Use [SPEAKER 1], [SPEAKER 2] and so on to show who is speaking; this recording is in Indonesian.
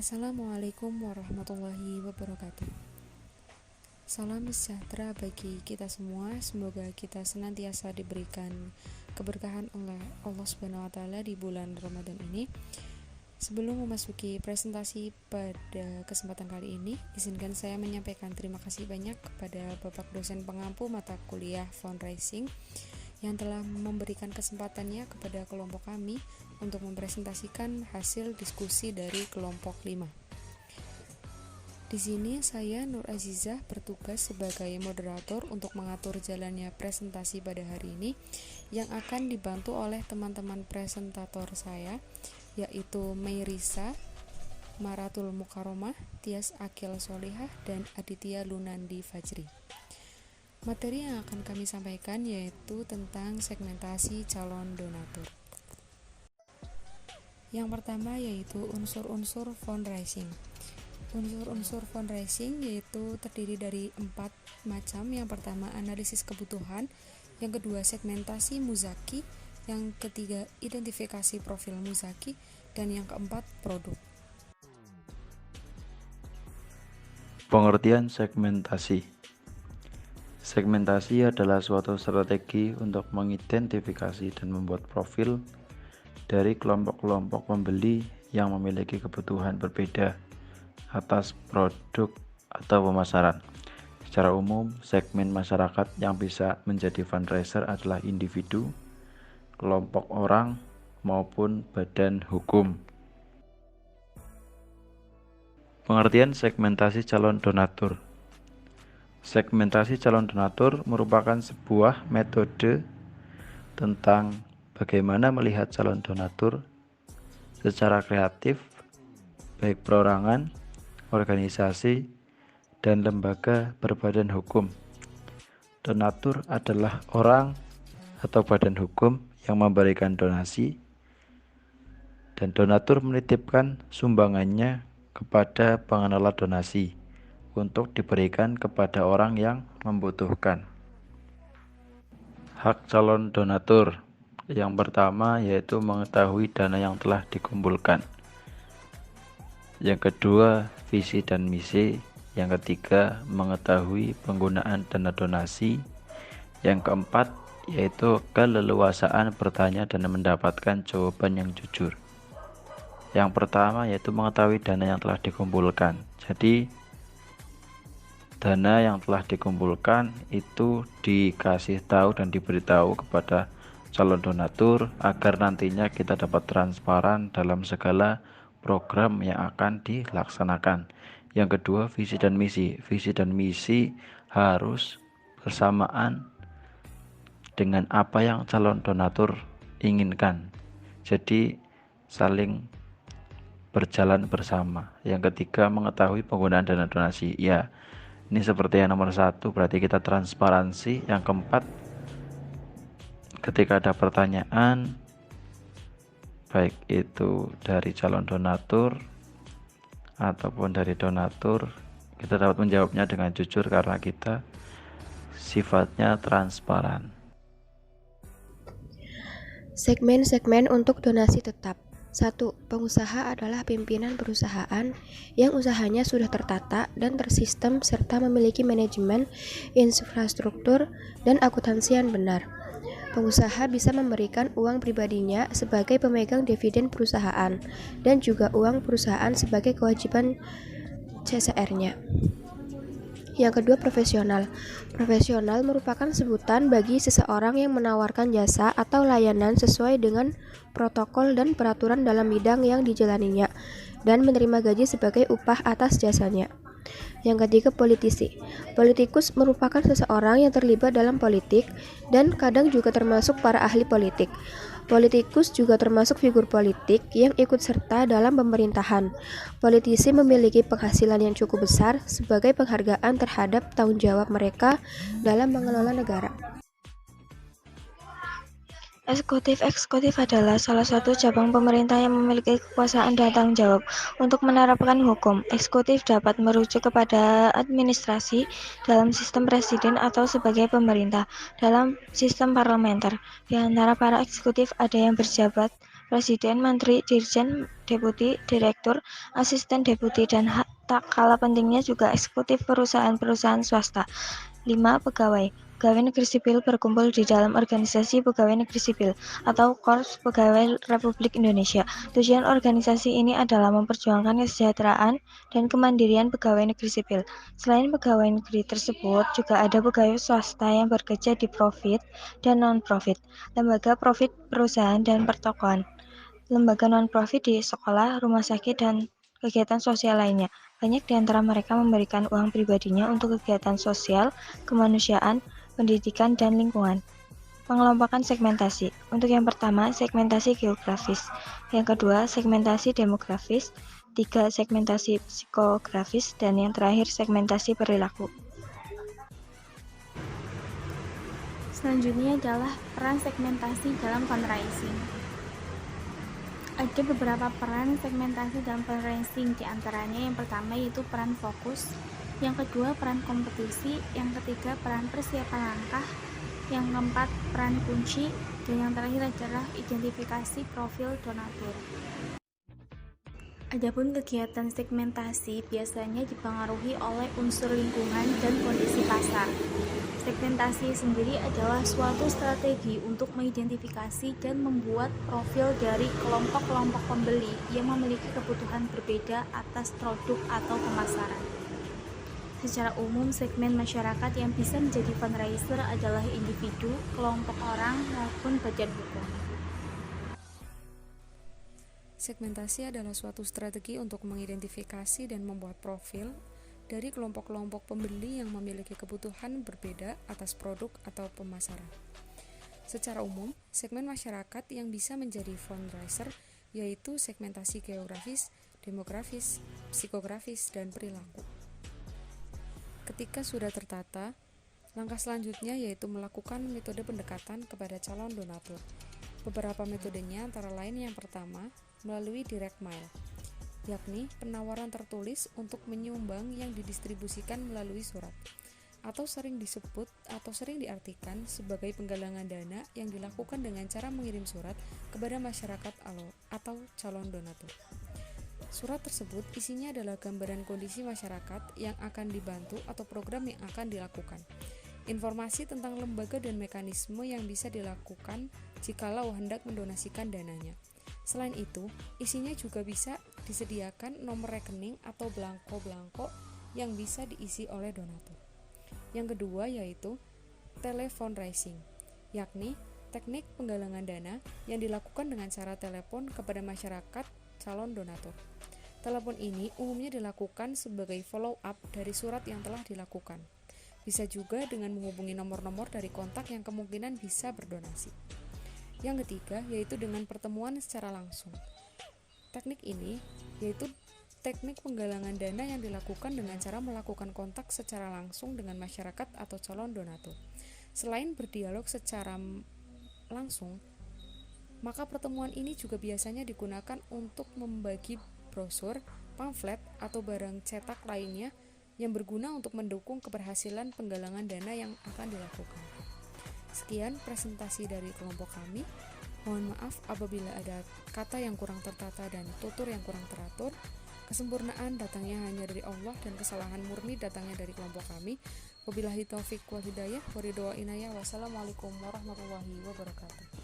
[SPEAKER 1] Assalamualaikum warahmatullahi wabarakatuh. Salam sejahtera bagi kita semua. Semoga kita senantiasa diberikan keberkahan oleh Allah Subhanahu wa taala di bulan Ramadan ini. Sebelum memasuki presentasi pada kesempatan kali ini, izinkan saya menyampaikan terima kasih banyak kepada Bapak dosen pengampu mata kuliah fundraising yang telah memberikan kesempatannya kepada kelompok kami untuk mempresentasikan hasil diskusi dari kelompok 5. Di sini saya Nur Azizah bertugas sebagai moderator untuk mengatur jalannya presentasi pada hari ini yang akan dibantu oleh teman-teman presentator saya, yaitu Meirisa, Maratul Mukaromah, Tias Akil Solihah, dan Aditya Lunandi Fajri. Materi yang akan kami sampaikan yaitu tentang segmentasi calon donatur. Yang pertama yaitu unsur-unsur fundraising. Unsur-unsur fundraising yaitu terdiri dari 4 macam. Yang pertama analisis kebutuhan, yang kedua segmentasi muzaki, yang ketiga identifikasi profil muzaki, dan yang keempat produk.
[SPEAKER 2] Pengertian segmentasi. Segmentasi adalah suatu strategi untuk mengidentifikasi dan membuat profil dari kelompok-kelompok pembeli yang memiliki kebutuhan berbeda atas produk atau pemasaran. Secara umum, segmen masyarakat yang bisa menjadi fundraiser adalah individu, kelompok orang, maupun badan hukum. Pengertian segmentasi calon donatur. Segmentasi calon donatur merupakan sebuah metode tentang bagaimana melihat calon donatur secara kreatif, baik perorangan, organisasi, dan lembaga berbadan hukum. Donatur adalah orang atau badan hukum yang memberikan donasi, dan donatur menitipkan sumbangannya kepada pengelola donasi untuk diberikan kepada orang yang membutuhkan. Hak calon donatur. Yang pertama yaitu mengetahui dana yang telah dikumpulkan. Yang kedua, visi dan misi. Yang ketiga, mengetahui penggunaan dana donasi. Yang keempat, yaitu keleluasaan bertanya dan mendapatkan jawaban yang jujur. Yang pertama yaitu mengetahui dana yang telah dikumpulkan. Jadi dana yang telah dikumpulkan itu dikasih tahu dan diberitahu kepada calon donatur agar nantinya kita dapat transparan dalam segala program yang akan dilaksanakan. Yang kedua, visi dan misi. Visi dan misi harus bersamaan dengan apa yang calon donatur inginkan. Jadi saling berjalan bersama. Yang ketiga, mengetahui penggunaan dana donasi. Ya, ini seperti yang nomor 1, berarti kita transparansi. Yang keempat, ketika ada pertanyaan, baik itu dari calon donatur ataupun dari donatur, kita dapat menjawabnya dengan jujur karena kita sifatnya transparan.
[SPEAKER 3] Segmen-segmen untuk donasi tetap. 1. Pengusaha adalah pimpinan perusahaan yang usahanya sudah tertata dan tersistem serta memiliki manajemen, infrastruktur, dan akuntansi yang benar. Pengusaha bisa memberikan uang pribadinya sebagai pemegang dividen perusahaan dan juga uang perusahaan sebagai kewajiban CSR-nya. Yang kedua, profesional. Profesional merupakan sebutan bagi seseorang yang menawarkan jasa atau layanan sesuai dengan protokol dan peraturan dalam bidang yang dijalaninya dan menerima gaji sebagai upah atas jasanya. Yang ketiga, politisi. Politikus merupakan seseorang yang terlibat dalam politik dan kadang juga termasuk para ahli politik. Politikus juga termasuk figur politik yang ikut serta dalam pemerintahan. Politisi memiliki penghasilan yang cukup besar sebagai penghargaan terhadap tanggung jawab mereka dalam mengelola negara. Eksekutif adalah salah satu cabang pemerintah yang memiliki kekuasaan dan tanggung jawab untuk menerapkan hukum. Eksekutif dapat merujuk kepada administrasi dalam sistem presiden atau sebagai pemerintah dalam sistem parlementer. Di antara para eksekutif ada yang berjabat
[SPEAKER 4] presiden, menteri, dirjen, deputi, direktur, asisten deputi, dan tak kalah pentingnya juga eksekutif perusahaan-perusahaan swasta. 5. Pegawai. Pegawai negeri sipil berkumpul di dalam organisasi pegawai negeri sipil atau Korps Pegawai Republik Indonesia. Tujuan organisasi ini adalah memperjuangkan kesejahteraan dan kemandirian pegawai negeri sipil. Selain pegawai negeri tersebut, juga ada pegawai swasta yang bekerja di profit dan non-profit, lembaga profit perusahaan dan pertokohan, lembaga non-profit di sekolah, rumah sakit, dan kegiatan sosial lainnya. Banyak di antara mereka memberikan uang pribadinya untuk kegiatan sosial, kemanusiaan, pendidikan, dan lingkungan. Pengelompokan segmentasi. Untuk yang pertama, segmentasi geografis. Yang kedua, segmentasi demografis. 3. Segmentasi psikografis. Dan yang terakhir, segmentasi perilaku.
[SPEAKER 5] Selanjutnya adalah peran segmentasi dalam fundraising. Ada beberapa peran segmentasi dalam fundraising, di antaranya yang pertama yaitu peran fokus, yang kedua peran kompetisi, yang ketiga peran persiapan langkah, yang keempat peran kunci, dan yang terakhir adalah identifikasi profil donatur. Adapun kegiatan segmentasi biasanya dipengaruhi oleh unsur lingkungan dan kondisi pasar. Segmentasi sendiri adalah suatu strategi untuk mengidentifikasi dan membuat profil dari kelompok-kelompok pembeli yang memiliki kebutuhan berbeda atas produk atau pemasaran. Secara umum, segmen masyarakat yang bisa menjadi fundraiser adalah individu, kelompok orang, maupun badan hukum.
[SPEAKER 1] Segmentasi adalah suatu strategi untuk mengidentifikasi dan membuat profil dari kelompok-kelompok pembeli yang memiliki kebutuhan berbeda atas produk atau pemasaran. Secara umum, segmen masyarakat yang bisa menjadi fundraiser yaitu segmentasi geografis, demografis, psikografis, dan perilaku. Ketika sudah tertata, langkah selanjutnya yaitu melakukan metode pendekatan kepada calon donatur. Beberapa metodenya antara lain yang pertama, melalui direct mail, yakni penawaran tertulis untuk menyumbang yang didistribusikan melalui surat, atau sering disebut atau sering diartikan sebagai penggalangan dana yang dilakukan dengan cara mengirim surat kepada masyarakat atau calon donatur. Surat tersebut isinya adalah gambaran kondisi masyarakat yang akan dibantu atau program yang akan dilakukan, informasi tentang lembaga dan mekanisme yang bisa dilakukan jikalau hendak mendonasikan dananya. Selain itu, isinya juga bisa disediakan nomor rekening atau belangko-belangko yang bisa diisi oleh donatur. Yang kedua yaitu telefundraising, yakni teknik penggalangan dana yang dilakukan dengan cara telepon kepada masyarakat calon donatur. Telepon ini umumnya dilakukan sebagai follow-up dari surat yang telah dilakukan. Bisa juga dengan menghubungi nomor-nomor dari kontak yang kemungkinan bisa berdonasi. Yang ketiga yaitu dengan pertemuan secara langsung. Teknik ini yaitu teknik penggalangan dana yang dilakukan dengan cara melakukan kontak secara langsung dengan masyarakat atau calon donatur. Selain berdialog secara langsung, maka pertemuan ini juga biasanya digunakan untuk membagi brosur, pamflet, atau barang cetak lainnya yang berguna untuk mendukung keberhasilan penggalangan dana yang akan dilakukan. Sekian presentasi dari kelompok kami. Mohon maaf apabila ada kata yang kurang tertata dan tutur yang kurang teratur. Kesempurnaan datangnya hanya dari Allah dan kesalahan murni datangnya dari kelompok kami. Wabillahi taufik wal hidayah, waridho wa inayah. Wassalamualaikum warahmatullahi wabarakatuh.